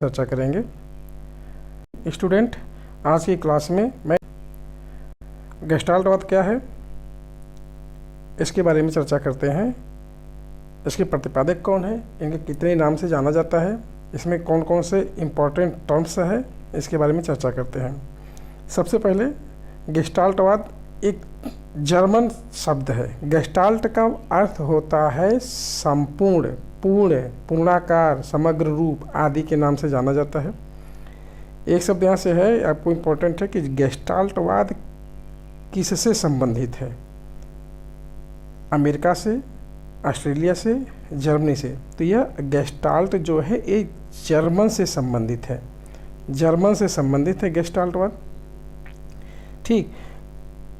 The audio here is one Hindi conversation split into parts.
चर्चा करेंगे। स्टूडेंट, आज की क्लास में मैं गेस्टाल्टवाद क्या है इसके बारे में चर्चा करते हैं। इसके प्रतिपादक कौन है, इनके कितने नाम से जाना जाता है, इसमें कौन कौन से इम्पोर्टेंट टर्म्स है, इसके बारे में चर्चा करते हैं। सबसे पहले गेस्टाल्टवाद एक जर्मन शब्द है। गेस्टाल्ट का अर्थ होता है संपूर्ण, पूर्ण, पूर्णाकार, समग्र रूप आदि के नाम से जाना जाता है। एक शब्द यहाँ से है, आपको इम्पोर्टेंट है कि गेस्टाल्टवाद किससे संबंधित है? अमेरिका से, ऑस्ट्रेलिया से, जर्मनी से। तो यह गेस्टाल्ट जो है ये जर्मन से संबंधित है, जर्मन से संबंधित है गेस्टाल्टवाद। ठीक,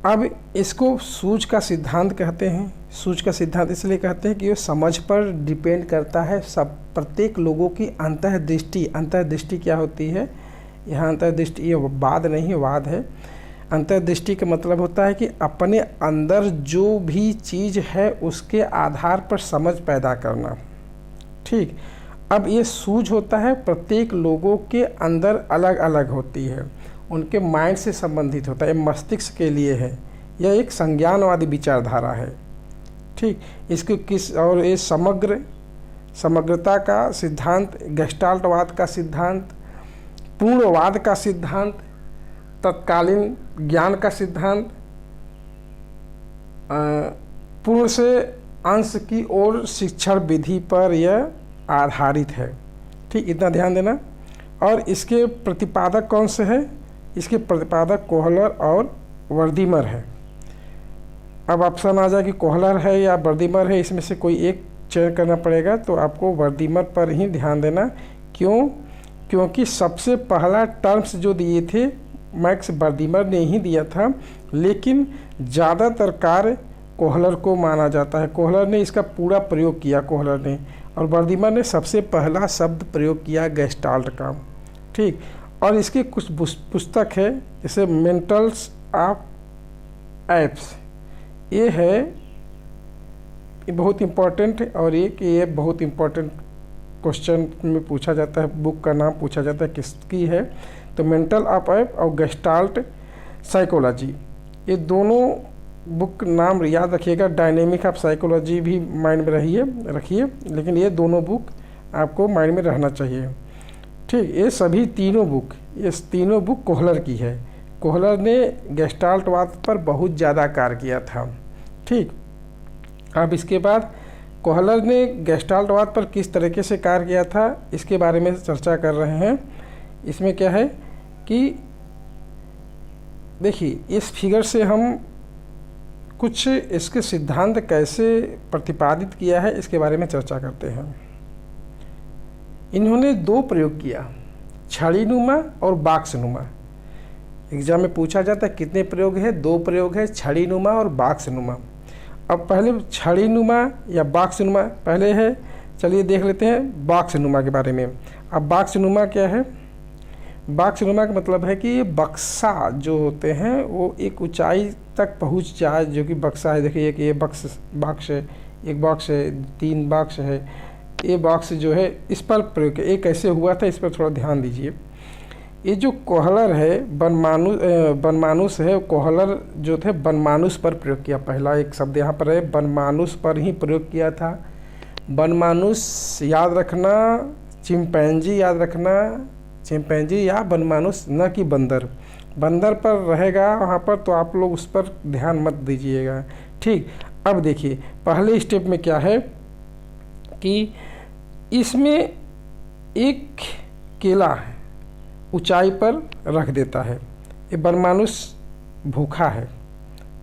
अब इसको सूझ का सिद्धांत कहते हैं। सूझ का सिद्धांत इसलिए कहते हैं कि ये समझ पर डिपेंड करता है। सब प्रत्येक लोगों की अंतर्दृष्टि, अंतर्दृष्टि क्या होती है यहाँ? अंतर्दृष्टि ये वाद नहीं, वाद है। अंतर्दृष्टि का मतलब होता है कि अपने अंदर जो भी चीज़ है उसके आधार पर समझ पैदा करना। ठीक, अब ये सूझ होता है प्रत्येक लोगों के अंदर अलग अलग होती है, उनके माइंड से संबंधित होता है, मस्तिष्क के लिए है। यह एक संज्ञानवादी विचारधारा है। ठीक, इसको किस और ये समग्रता का सिद्धांत, गेस्टाल्टवाद का सिद्धांत, पूर्णवाद का सिद्धांत, तत्कालीन ज्ञान का सिद्धांत, पूर्ण से अंश की ओर शिक्षण विधि पर यह आधारित है। ठीक, इतना ध्यान देना। और इसके प्रतिपादक कौन से हैं? इसके प्रतिपादक कोहलर और वर्दीमर है। अब ऑप्शन आ जाए कि कोहलर है या वर्दीमर है, इसमें से कोई एक चयन करना पड़ेगा, तो आपको वर्दीमर पर ही ध्यान देना। क्यों? क्योंकि सबसे पहला टर्म्स जो दिए थे मैक्स वर्दीमर ने ही दिया था, लेकिन ज़्यादातर कार्य कोहलर को माना जाता है। कोहलर ने इसका पूरा प्रयोग किया, कोहलर ने, और वर्दीमर ने सबसे पहला शब्द प्रयोग किया गेस्टाल्ट का। ठीक, और इसके कुछ पुस्तक है जैसे मेंटल्स ऑफ एप्स, ये है, ये बहुत इम्पोर्टेंट है। और एक ये बहुत इम्पोर्टेंट क्वेश्चन में पूछा जाता है, बुक का नाम पूछा जाता है किसकी है, तो मेंटल ऑफ एप और गेस्टाल्ट साइकोलॉजी, ये दोनों बुक नाम याद रखिएगा। डायनेमिक ऑफ साइकोलॉजी भी माइंड में रखिए, लेकिन ये दोनों बुक आपको माइंड में रहना चाहिए। ठीक, ये सभी तीनों बुक कोहलर की है। कोहलर ने गेस्टाल्टवाद पर बहुत ज़्यादा कार्य किया था। ठीक, अब इसके बाद कोहलर ने गेस्टाल्टवाद पर किस तरीके से कार्य किया था इसके बारे में चर्चा कर रहे हैं। इसमें क्या है कि देखिए, इस फिगर से हम कुछ इसके सिद्धांत कैसे प्रतिपादित किया है इसके बारे में चर्चा करते हैं। इन्होंने दो प्रयोग किया, छड़ीनुमा और बाक्सनुमा। एग्जाम में पूछा जाता है कितने प्रयोग है? दो प्रयोग है, छड़ीनुमा और बाक्सनुमा। अब पहले छड़ीनुमा या बाक्सनुमा पहले है, चलिए देख लेते हैं बाक्सनुमा के बारे में। अब बाक्सनुमा क्या है? बाक्सनुमा का मतलब है कि बक्सा जो होते हैं वो एक ऊंचाई तक पहुंच जाए, जो कि बक्सा है। देखिए कि ये बॉक्स है, एक बॉक्स है, तीन बॉक्स है, ये बॉक्स जो है इस पर प्रयोग ये कैसे हुआ था इस पर थोड़ा ध्यान दीजिए। ये जो कोहलर है, बनमानुस है, कोहलर जो थे बनमानुस पर प्रयोग किया। पहला एक शब्द यहाँ पर है, बनमानुस पर ही प्रयोग किया था। बनमानुस याद रखना, चिंपैंजी याद रखना, चिंपैंजी या बनमानुस, न कि बंदर। बंदर पर रहेगा वहाँ पर तो आप लोग उस पर ध्यान मत दीजिएगा। ठीक, अब देखिए पहले स्टेप में क्या है कि इसमें एक केला है ऊंचाई पर रख देता है। ये बनमानुस भूखा है,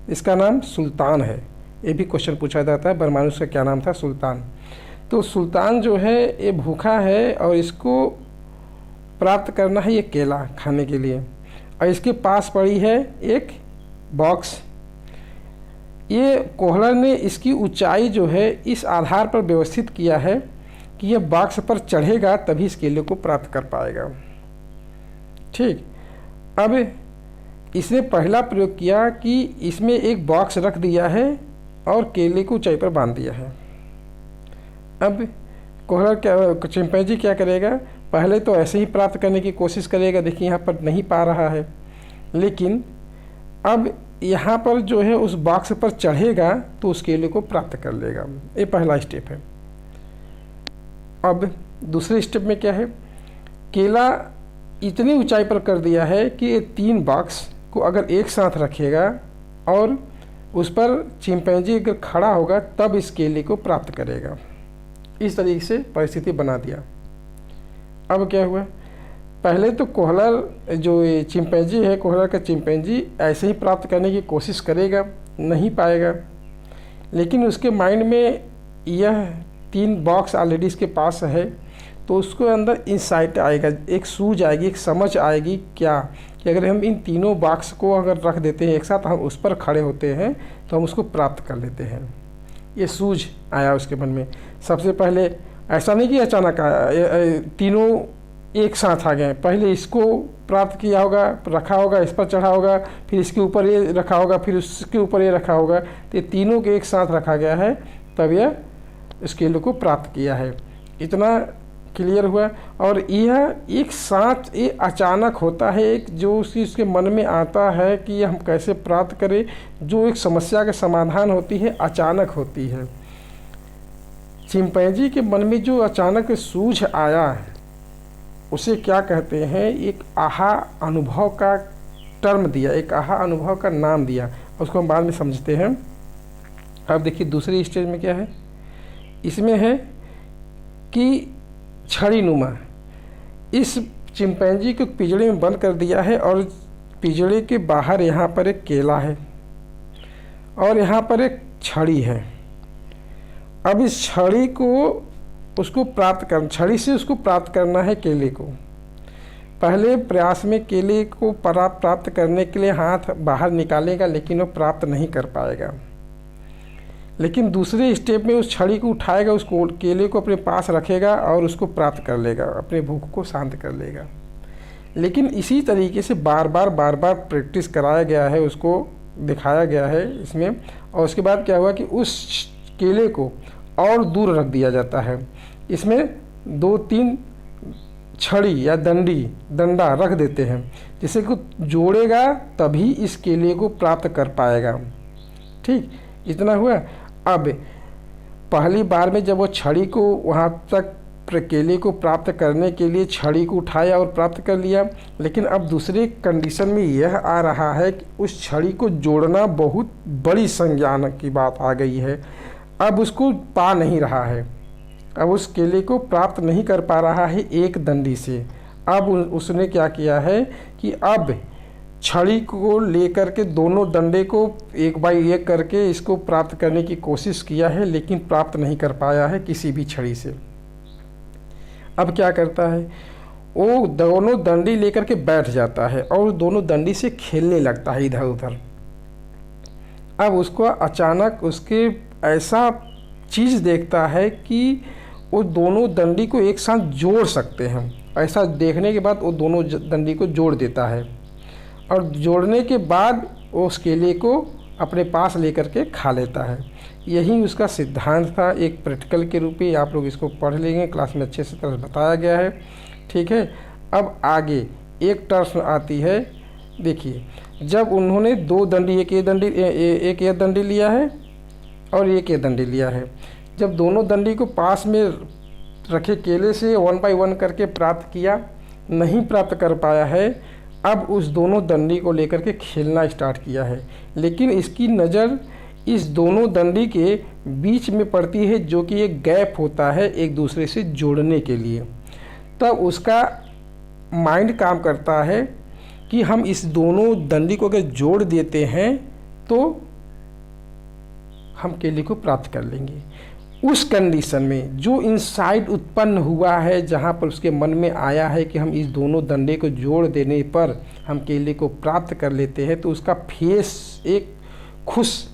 इसका नाम सुल्तान है। ये भी क्वेश्चन पूछा जाता है, बनमानुस का क्या नाम था? सुल्तान। तो सुल्तान जो है ये भूखा है और इसको प्राप्त करना है ये केला खाने के लिए, और इसके पास पड़ी है एक बॉक्स। ये कोहलर ने इसकी ऊंचाई जो है इस आधार पर व्यवस्थित किया है कि यह बॉक्स पर चढ़ेगा तभी इस केले को प्राप्त कर पाएगा। ठीक, अब इसने पहला प्रयोग किया कि इसमें एक बॉक्स रख दिया है और केले को ऊंचाई पर बांध दिया है। अब कोहलर क्या, चिंपैंजी क्या करेगा? पहले तो ऐसे ही प्राप्त करने की कोशिश करेगा, देखिए यहाँ पर नहीं पा रहा है, लेकिन अब यहाँ पर जो है उस बॉक्स पर चढ़ेगा तो उस केले को प्राप्त कर लेगा। ये पहला स्टेप है। अब दूसरे स्टेप में क्या है, केला इतनी ऊंचाई पर कर दिया है कि ये 3 बॉक्स को अगर एक साथ रखेगा और उस पर चिंपैंजी अगर खड़ा होगा तब इस केले को प्राप्त करेगा। इस तरीके से परिस्थिति बना दिया। अब क्या हुआ, पहले तो कोहलर जो ये चिंपैंजी है, कोहलर का चिंपैंजी ऐसे ही प्राप्त करने की कोशिश करेगा, नहीं पाएगा, लेकिन उसके माइंड में यह 3 बॉक्स ऑलरेडी इसके पास है, तो उसको अंदर इंसाइट आएगा, एक सूझ आएगी, एक समझ आएगी क्या कि अगर हम इन तीनों बॉक्स को अगर रख देते हैं एक साथ, हम उस पर खड़े होते हैं तो हम उसको प्राप्त कर लेते हैं। ये सूझ आया उसके मन में। सबसे पहले ऐसा नहीं कि अचानक आया, तीनों एक साथ आ गए। पहले इसको प्राप्त किया होगा, रखा होगा, इस पर चढ़ा होगा, फिर इसके ऊपर ये रखा होगा, फिर उसके ऊपर ये रखा होगा, तो ये तीनों के एक साथ रखा गया है, तब यह इस केले को प्राप्त किया है। इतना क्लियर हुआ। और यह एक साथ ये अचानक होता है, एक जो उसके मन में आता है कि हम कैसे प्राप्त करें, जो एक समस्या का समाधान होती है अचानक होती है। चिंपैंजी के मन में जो अचानक सूझ आया उसे क्या कहते हैं, एक आहा अनुभव का टर्म दिया, एक आहा अनुभव का नाम दिया, उसको हम बाद में समझते हैं। अब देखिए दूसरी स्टेज में क्या है, इसमें है कि छड़ी नुमा। इस चिंपैंजी को पिंजड़े में बंद कर दिया है और पिंजड़े के बाहर यहाँ पर एक केला है और यहाँ पर एक छड़ी है। अब इस छड़ी को उसको छड़ी से उसको प्राप्त करना है केले को। पहले प्रयास में केले को प्राप्त करने के लिए हाथ बाहर निकालेगा, लेकिन वो प्राप्त नहीं कर पाएगा। लेकिन दूसरे स्टेप में उस छड़ी को उठाएगा, उस केले को अपने पास रखेगा और उसको प्राप्त कर लेगा, अपने भूख को शांत कर लेगा। लेकिन इसी तरीके से बार बार प्रैक्टिस कराया गया है, उसको दिखाया गया है इसमें। और उसके बाद क्या हुआ कि उस केले को और दूर रख दिया जाता है। इसमें 2-3 छड़ी या डंडा रख देते हैं, जिससे कि जोड़ेगा तभी इस केले को प्राप्त कर पाएगा। ठीक, इतना हुआ। अब पहली बार में जब वो छड़ी को वहाँ तक केले को प्राप्त करने के लिए छड़ी को उठाया और प्राप्त कर लिया, लेकिन अब दूसरे कंडीशन में यह आ रहा है कि उस छड़ी को जोड़ना बहुत बड़ी संज्ञान की बात आ गई है। अब उसको पा नहीं रहा है, अब उस केले को प्राप्त नहीं कर पा रहा है एक डंडी से। अब उसने क्या किया है कि अब छड़ी को लेकर के दोनों डंडे को एक बाई एक करके इसको प्राप्त करने की कोशिश किया है, लेकिन प्राप्त नहीं कर पाया है किसी भी छड़ी से। अब क्या करता है, वो दोनों डंडी लेकर के बैठ जाता है और दोनों डंडी से खेलने लगता है इधर उधर। अब उसको अचानक उसके ऐसा चीज़ देखता है कि वो दोनों डंडी को एक साथ जोड़ सकते हैं। ऐसा देखने के बाद वो दोनों डंडी को जोड़ देता है और जोड़ने के बाद वो उस केले को अपने पास लेकर के खा लेता है। यही उसका सिद्धांत था, एक प्रैक्टिकल के रूप में। आप लोग इसको पढ़ लेंगे, क्लास में अच्छे से तरह बताया गया है। ठीक है, अब आगे एक टर्म आती है। देखिए, जब उन्होंने 2 डंडी, एक ये डंडी लिया है और एक ये डंडी लिया है, जब दोनों डंडी को पास में रखे केले से 1 बाई 1 करके प्राप्त किया, नहीं प्राप्त कर पाया है, अब उस दोनों डंडी को लेकर के खेलना स्टार्ट किया है। लेकिन इसकी नज़र इस दोनों डंडी के बीच में पड़ती है, जो कि एक गैप होता है एक दूसरे से जोड़ने के लिए। तब उसका माइंड काम करता है कि हम इस दोनों डंडी को अगर जोड़ देते हैं तो हम केले को प्राप्त कर लेंगे। उस कंडीशन में जो इंसाइट उत्पन्न हुआ है, जहाँ पर उसके मन में आया है कि हम इस दोनों डंडे को जोड़ देने पर हम केले को प्राप्त कर लेते हैं, तो उसका फेस एक खुश,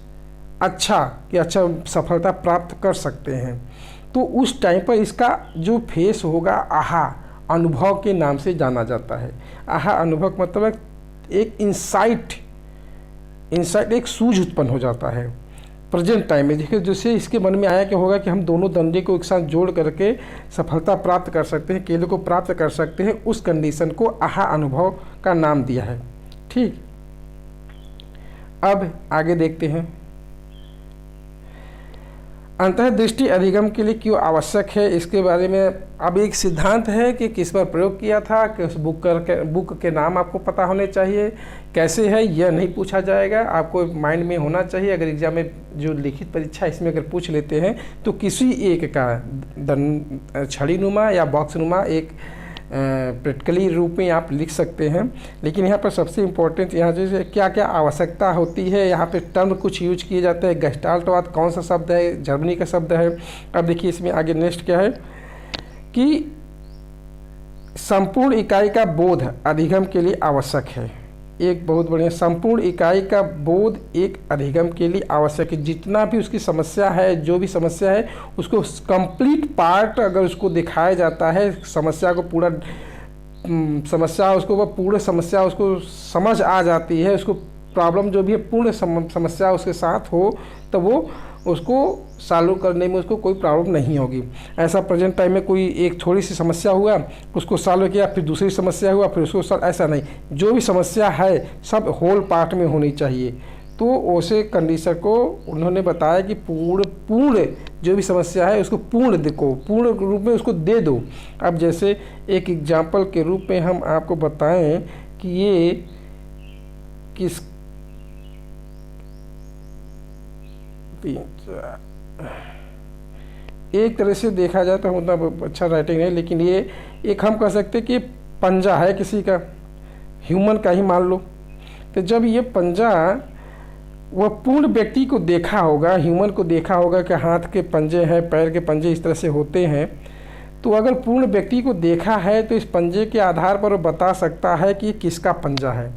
अच्छा कि अच्छा सफलता प्राप्त कर सकते हैं। तो उस टाइम पर इसका जो फेस होगा आहा अनुभव के नाम से जाना जाता है। आहा अनुभव मतलब एक इंसाइट एक सूझ उत्पन्न हो जाता है। प्रेजेंट टाइम में देखिए, जैसे इसके मन में आया कि होगा कि हम दोनों डंडे को एक साथ जोड़ करके सफलता प्राप्त कर सकते हैं, केले को प्राप्त कर सकते हैं, उस कंडीशन को आहा अनुभव का नाम दिया है। ठीक, अब आगे देखते हैं, अंतर्दृष्टि अधिगम के लिए क्यों आवश्यक है, इसके बारे में अब एक सिद्धांत है कि किस पर प्रयोग किया था, कि उस बुक के नाम आपको पता होने चाहिए, कैसे है यह नहीं पूछा जाएगा, आपको माइंड में होना चाहिए। अगर एग्जाम में जो लिखित परीक्षा इसमें अगर पूछ लेते हैं तो किसी एक का छड़ी नुमा या बॉक्स नुमा एक प्रैक्टिकली रूप में आप लिख सकते हैं। लेकिन यहाँ पर सबसे इम्पोर्टेंट यहाँ जैसे क्या क्या आवश्यकता होती है, यहाँ पे टर्म कुछ यूज किए जाते हैं। गेस्टाल्टवाद कौन सा शब्द है, जर्मनी का शब्द है। अब देखिए इसमें आगे नेक्स्ट क्या है कि संपूर्ण इकाई का बोध अधिगम के लिए आवश्यक है। एक बहुत बढ़िया, संपूर्ण इकाई का बोध एक अधिगम के लिए आवश्यक है। जितना भी उसकी समस्या है, जो भी समस्या है, उसको कंप्लीट पार्ट अगर उसको दिखाया जाता है, समस्या को पूरा समस्या उसको पूरे समस्या उसको समझ आ जाती है, उसको प्रॉब्लम जो भी है पूर्ण समस्या उसके साथ हो, तो वो उसको सॉल्व करने में उसको कोई प्रॉब्लम नहीं होगी। ऐसा प्रेजेंट टाइम में कोई एक थोड़ी सी समस्या हुआ, उसको सॉल्व किया, फिर दूसरी समस्या हुआ, फिर उसको सॉल्व, ऐसा नहीं। जो भी समस्या है सब होल पार्ट में होनी चाहिए। तो उसे कंडीशन को उन्होंने बताया कि पूर्ण जो भी समस्या है उसको पूर्ण देखो, पूर्ण रूप में उसको दे दो। अब जैसे एक एग्जाम्पल के रूप में हम आपको बताएं कि ये किस एक तरह से देखा जाए तो उतना अच्छा राइटिंग है, लेकिन ये एक हम कह सकते कि पंजा है किसी का, ह्यूमन का ही मान लो। तो जब ये पंजा वह पूर्ण व्यक्ति को देखा होगा, ह्यूमन को देखा होगा कि हाथ के पंजे हैं, पैर के पंजे इस तरह से होते हैं, तो अगर पूर्ण व्यक्ति को देखा है तो इस पंजे के आधार पर वो बता सकता है कि किसका पंजा है।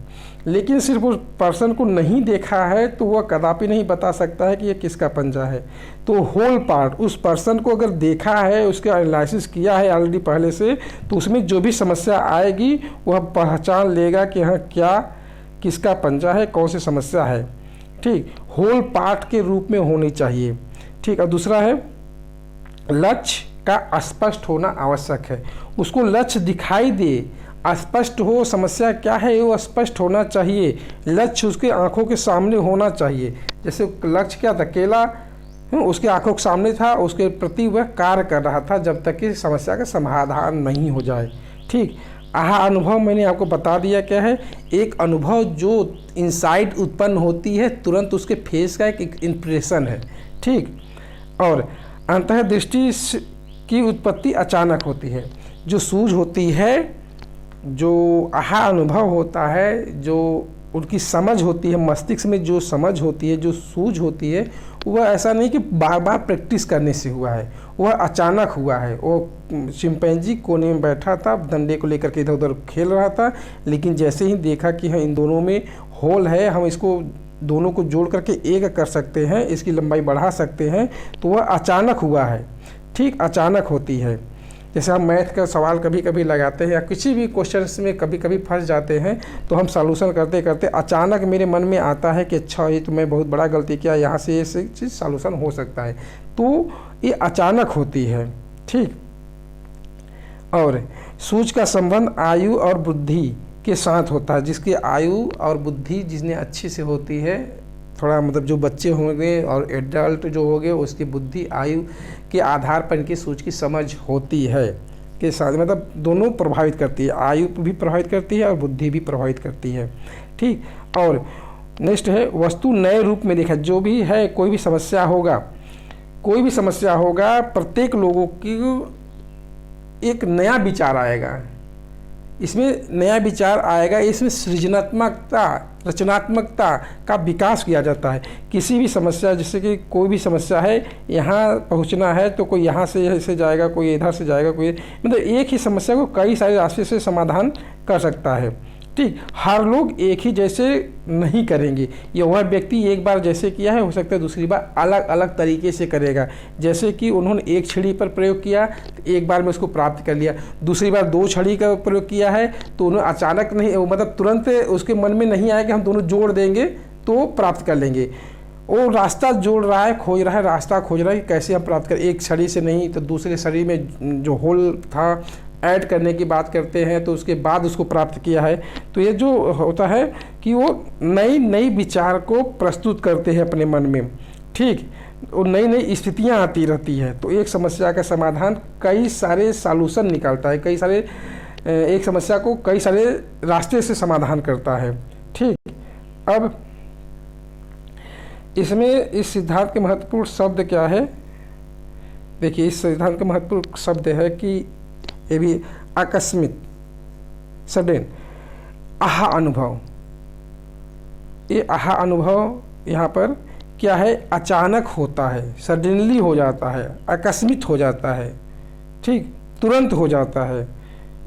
लेकिन सिर्फ उस पर्सन को नहीं देखा है तो वह कदापि नहीं बता सकता है कि ये किसका पंजा है। तो होल पार्ट उस पर्सन को अगर देखा है, उसका एनालिसिस किया है ऑलरेडी पहले से, तो उसमें जो भी समस्या आएगी वह पहचान लेगा कि हाँ क्या किसका पंजा है, कौन सी समस्या है। ठीक, होल पार्ट के रूप में होनी चाहिए। ठीक, और दूसरा है लक्ष्य का स्पष्ट होना आवश्यक है। उसको लक्ष्य दिखाई दे, स्पष्ट हो, समस्या क्या है वो स्पष्ट होना चाहिए, लक्ष्य उसके आंखों के सामने होना चाहिए। जैसे लक्ष्य क्या था, केला उसके आंखों के सामने था, उसके प्रति वह कार्य कर रहा था जब तक कि समस्या का समाधान नहीं हो जाए। ठीक, आहा अनुभव मैंने आपको बता दिया क्या है, एक अनुभव जो इनसाइट उत्पन्न होती है, तुरंत उसके फेस का एक इंप्रेशन है। ठीक, और अंतर्दृष्टि की उत्पत्ति अचानक होती है। जो सूझ होती है, जो आहा अनुभव होता है, जो उनकी समझ होती है, मस्तिष्क में जो समझ होती है, जो सूझ होती है, वह ऐसा नहीं कि बार बार प्रैक्टिस करने से हुआ है, वह अचानक हुआ है। वो चिंपैंजी कोने में बैठा था, डंडे को लेकर के इधर उधर खेल रहा था, लेकिन जैसे ही देखा कि हाँ इन दोनों में होल है, हम इसको दोनों को जोड़ करके एक कर सकते हैं, इसकी लंबाई बढ़ा सकते हैं, तो वह अचानक हुआ है। ठीक, अचानक होती है। जैसे हम मैथ का सवाल कभी कभी लगाते हैं या किसी भी क्वेश्चंस में कभी कभी फंस जाते हैं, तो हम सॉल्यूशन करते करते अचानक मेरे मन में आता है कि अच्छा ये तो मैं बहुत बड़ा गलती किया, यहाँ से ये चीज़ सॉल्यूशन हो सकता है। तो ये अचानक होती है। ठीक, और सूझ का संबंध आयु और बुद्धि के साथ होता है। जिसकी आयु और बुद्धि जितनी अच्छी से होती है, थोड़ा मतलब जो बच्चे होंगे और एडल्ट जो होंगे, उसकी बुद्धि आयु के आधार पर इनकी सूझ की समझ होती है के साथ, मतलब दोनों प्रभावित करती है, आयु भी प्रभावित करती है और बुद्धि भी प्रभावित करती है। ठीक, और नेक्स्ट है वस्तु नए रूप में देखा। जो भी है, कोई भी समस्या होगा, कोई भी समस्या होगा, प्रत्येक लोगों की एक नया विचार आएगा, इसमें नया विचार आएगा, इसमें सृजनात्मकता रचनात्मकता का विकास किया जाता है। किसी भी समस्या, जैसे कि कोई भी समस्या है, यहाँ पहुँचना है तो कोई यहाँ से ऐसे जाएगा, कोई इधर से जाएगा, कोई मतलब एक ही समस्या को कई सारे रास्ते से समाधान कर सकता है। ठीक, हर लोग एक ही जैसे नहीं करेंगे। ये वह व्यक्ति एक बार जैसे किया है, हो सकता है दूसरी बार अलग अलग तरीके से करेगा। जैसे कि उन्होंने एक छड़ी पर प्रयोग किया तो एक बार में उसको प्राप्त कर लिया, दूसरी बार दो छड़ी का प्रयोग किया है तो उन्होंने अचानक नहीं, मतलब तुरंत उसके मन में नहीं आया कि हम दोनों जोड़ देंगे तो प्राप्त कर लेंगे। वो रास्ता जोड़ रहा है, खोज रहा है, रास्ता खोज रहा है कि कैसे हम प्राप्त करें। एक छड़ी से नहीं तो दूसरे छड़ी में जो होल था ऐड करने की बात करते हैं, तो उसके बाद उसको प्राप्त किया है। तो ये जो होता है कि वो नई नई विचार को प्रस्तुत करते हैं अपने मन में, ठीक। और नई नई स्थितियाँ आती रहती है। तो एक समस्या का समाधान कई सारे सॉल्यूशन निकालता है, कई सारे एक समस्या को कई सारे रास्ते से समाधान करता है, ठीक। अब इसमें इस सिद्धांत के महत्वपूर्ण शब्द क्या है? देखिए, इस सिद्धांत का महत्वपूर्ण शब्द है कि ये भी आकस्मिक, सडन, आहा अनुभव। ये आहा अनुभव यहाँ पर क्या है? अचानक होता है, सडनली हो जाता है, आकस्मिक हो जाता है, ठीक, तुरंत हो जाता है।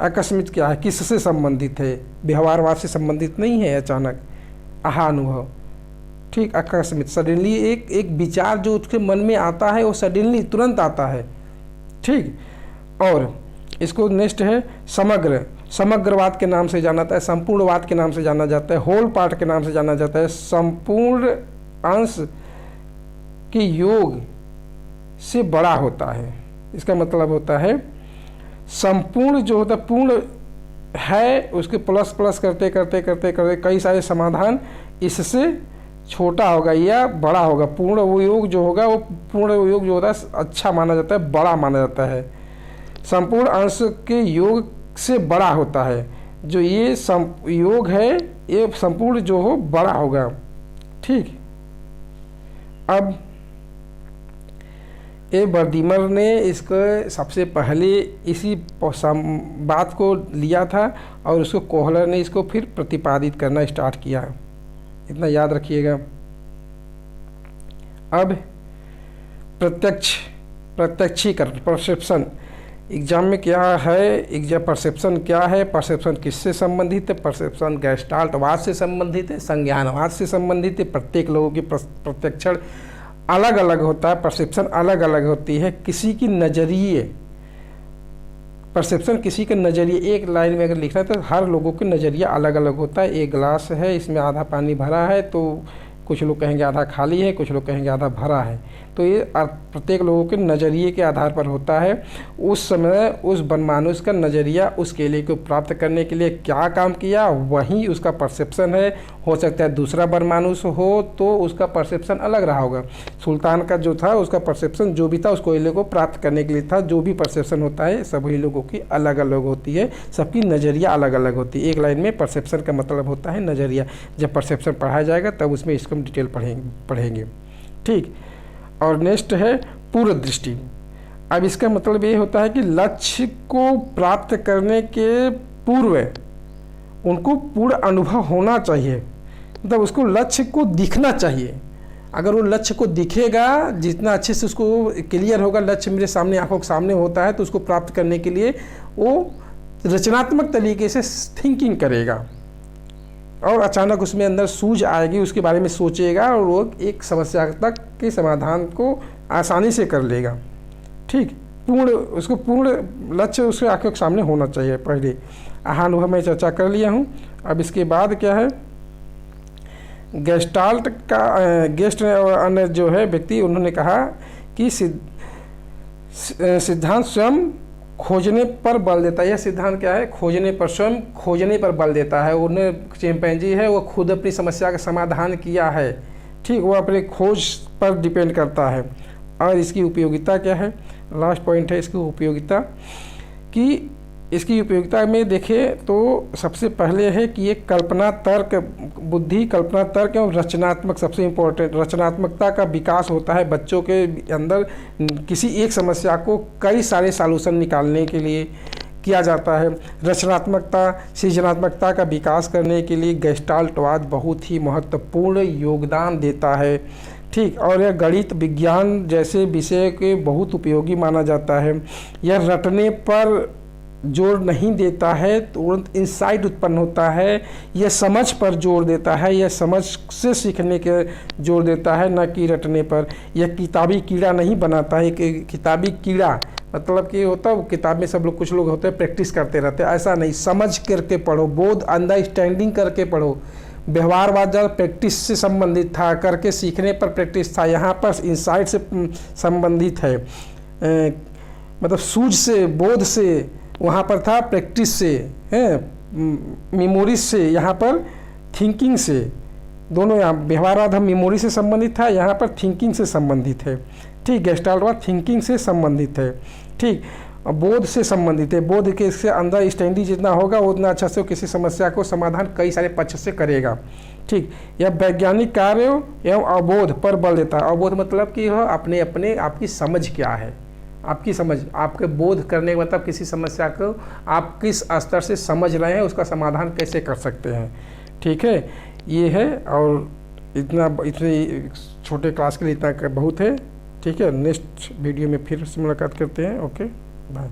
आकस्मिक क्या है? किससे संबंधित है? व्यवहारवाद से संबंधित नहीं है। अचानक आहा अनुभव, ठीक, आकस्मिक, सडनली एक विचार जो उसके मन में आता है वो सडनली तुरंत आता है, ठीक। और इसको नेक्स्ट है समग्र, समग्रवाद के नाम से जाना जाता है, संपूर्णवाद के नाम से जाना जाता है, होल पार्ट के नाम से जाना जाता है। संपूर्ण अंश के योग से बड़ा होता है। इसका मतलब होता है संपूर्ण जो होता है, पूर्ण है, उसके प्लस प्लस करते करते करते करते कई सारे समाधान इससे छोटा होगा या बड़ा होगा। पूर्ण वो योग जो होगा, वो पूर्ण योग जो होता है अच्छा माना जाता है, बड़ा माना जाता है। संपूर्ण अंश के योग से बड़ा होता है। जो ये योग है ये संपूर्ण जो हो बड़ा होगा, ठीक। अब ये बर्दिमर ने इसको सबसे पहले इसी बात को लिया था और उसको कोहलर ने इसको फिर प्रतिपादित करना स्टार्ट किया, इतना याद रखिएगा। अब प्रत्यक्षीकरण, परसेप्शन, एग्जाम में क्या है? एग्जाम परसेप्शन क्या है? परसेप्शन किससे संबंधित है? परसेप्शन गैस्टाल्टवाद से संबंधित है, संज्ञानवाद से संबंधित है। प्रत्येक लोगों की प्रत्यक्षण अलग अलग होता है, परसेप्शन अलग अलग होती है। किसी की नज़रिए, परसेप्शन किसी के नज़रिए, एक लाइन में अगर लिखना है तो हर लोगों के नज़रिया अलग अलग होता है। एक गिलास है, इसमें आधा पानी भरा है, तो कुछ लोग कहेंगे आधा खाली है, कुछ लोग कहेंगे आधा भरा है। तो ये प्रत्येक लोगों के नज़रिए के आधार पर होता है। उस समय उस बनमानुष का नज़रिया उस केले को प्राप्त करने के लिए क्या काम किया, वही उसका परसेप्शन है। हो सकता है दूसरा बनमानुष हो तो उसका परसेप्शन अलग रहा होगा। सुल्तान का जो था उसका परसेप्शन जो भी था उस कोयले को प्राप्त करने के लिए था। जो भी परसेप्शन होता है सभी लोगों की अलग अलग होती है, सबकी नज़रिया अलग अलग होती है। एक लाइन में परसेप्शन का मतलब होता है नज़रिया। जब परसेप्शन पढ़ाया जाएगा तब उसमें इसको हम डिटेल पढ़ेंगे, ठीक। और नेक्स्ट है पूर्व दृष्टि। अब इसका मतलब ये होता है कि लक्ष्य को प्राप्त करने के पूर्व उनको पूर्ण अनुभव होना चाहिए, मतलब उसको लक्ष्य को दिखना चाहिए। अगर वो लक्ष्य को दिखेगा, जितना अच्छे से उसको क्लियर होगा, लक्ष्य मेरे सामने आंखों के सामने होता है, तो उसको प्राप्त करने के लिए वो रचनात्मक तरीके से थिंकिंग करेगा और अचानक उसमें अंदर सूझ आएगी, उसके बारे में सोचेगा और वो एक समस्या तक के समाधान को आसानी से कर लेगा, ठीक। उसको पूर्ण लक्ष्य उसके आंखों के सामने होना चाहिए। पहले अनुभव में चर्चा कर लिया हूँ। अब इसके बाद क्या है, गेस्टाल्ट का गेस्ट अन्य जो है व्यक्ति, उन्होंने कहा कि सिद्धांत स्वयं खोजने पर बल देता है। यह सिद्धांत क्या है? खोजने पर, स्वयं खोजने पर बल देता है। उन्हें चिंपैंजी है वो खुद अपनी समस्या का समाधान किया है, ठीक, वो अपने खोज पर डिपेंड करता है। और इसकी उपयोगिता क्या है? लास्ट पॉइंट है इसकी उपयोगिता, कि इसकी उपयोगिता में देखें तो सबसे पहले है कि ये कल्पना तर्क, बुद्धि, कल्पना तर्क और रचनात्मक, सबसे इम्पोर्टेंट रचनात्मकता का विकास होता है बच्चों के अंदर। किसी एक समस्या को कई सारे सॉल्यूशन निकालने के लिए किया जाता है। रचनात्मकता, सृजनात्मकता का विकास करने के लिए गेस्टाल्टवाद बहुत ही महत्वपूर्ण योगदान देता है, ठीक। और यह गणित, विज्ञान जैसे विषय के बहुत उपयोगी माना जाता है। यह रटने पर जोर नहीं देता है, तुरंत इंसाइट उत्पन्न होता है। यह समझ पर जोर देता है, यह समझ से सीखने के जोर देता है, न कि रटने पर। यह किताबी कीड़ा नहीं बनाता है। कि किताबी कीड़ा मतलब कि होता है किताब में सब लोग, कुछ लोग होते हैं प्रैक्टिस करते रहते हैं, ऐसा नहीं। समझ करके पढ़ो, बोध अंडरस्टैंडिंग करके पढ़ो, व्यवहारवाद ज़्यादा प्रैक्टिस से संबंधित था, करके सीखने पर प्रैक्टिस था। यहाँ पर इंसाइट से संबंधित है, मतलब सूझ से, बोध से, वहाँ पर था प्रैक्टिस से, है मेमोरी से, यहाँ पर थिंकिंग से। दोनों यहाँ व्यवहारवाद हम मेमोरी से संबंधित था, यहाँ पर थिंकिंग से संबंधित है। ठीक, गेस्टाल्टवाद थिंकिंग से संबंधित है। ठीक, बोध से संबंधित है। बोध के से अंदर स्टैंडी जितना होगा उतना अच्छा से किसी समस्या को समाधान कई सारे पक्ष से करेगा। ठीक, यह वैज्ञानिक कार्य एवं अवबोध पर बल देता है। अवबोध मतलब कि यह अपने अपने आपकी समझ क्या है, आपकी समझ, आपके बोध करने का मतलब किसी समस्या को आप किस स्तर से समझ रहे हैं, उसका समाधान कैसे कर सकते हैं। ठीक है, ये है। और इतने छोटे क्लास के लिए इतना बहुत है। ठीक है, नेक्स्ट वीडियो में फिर से मुलाकात करते हैं। Okay, bye.